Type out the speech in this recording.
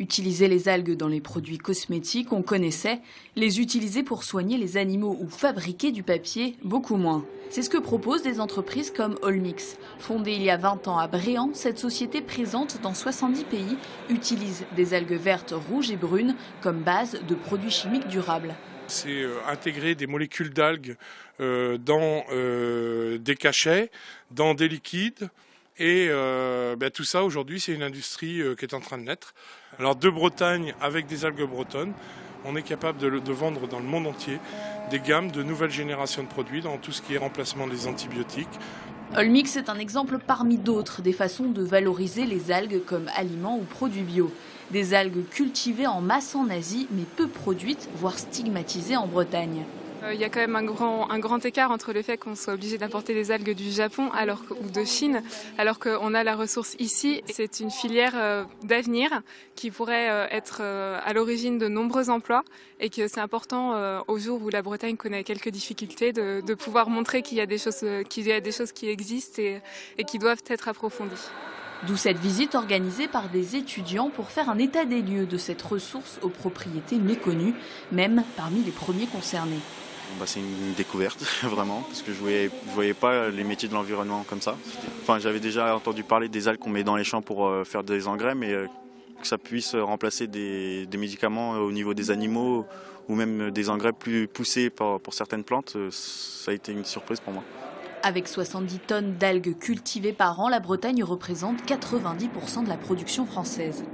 Utiliser les algues dans les produits cosmétiques, on connaissait. Les utiliser pour soigner les animaux ou fabriquer du papier, beaucoup moins. C'est ce que proposent des entreprises comme Olmix. Fondée il y a 20 ans à Bréant, cette société présente dans 70 pays utilise des algues vertes, rouges et brunes comme base de produits chimiques durables. C'est intégrer des molécules d'algues dans des cachets, dans des liquides. Et tout ça, aujourd'hui, c'est une industrie qui est en train de naître. Alors, de Bretagne, avec des algues bretonnes, on est capable de vendre dans le monde entier des gammes de nouvelles générations de produits dans tout ce qui est remplacement des antibiotiques. Olmix est un exemple parmi d'autres des façons de valoriser les algues comme aliments ou produits bio. Des algues cultivées en masse en Asie, mais peu produites, voire stigmatisées en Bretagne. Il y a quand même un grand écart entre le fait qu'on soit obligé d'importer des algues du Japon ou de Chine, alors qu'on a la ressource ici. C'est une filière d'avenir qui pourrait être à l'origine de nombreux emplois et que c'est important au jour où la Bretagne connaît quelques difficultés de pouvoir montrer qu'il y a des choses qui existent et qui doivent être approfondies. D'où cette visite organisée par des étudiants pour faire un état des lieux de cette ressource aux propriétés méconnues, même parmi les premiers concernés. C'est une découverte, vraiment, parce que je voyais pas les métiers de l'environnement comme ça. Enfin, j'avais déjà entendu parler des algues qu'on met dans les champs pour faire des engrais, mais que ça puisse remplacer des médicaments au niveau des animaux ou même des engrais plus poussés pour certaines plantes, ça a été une surprise pour moi. Avec 70 tonnes d'algues cultivées par an, la Bretagne représente 90% de la production française.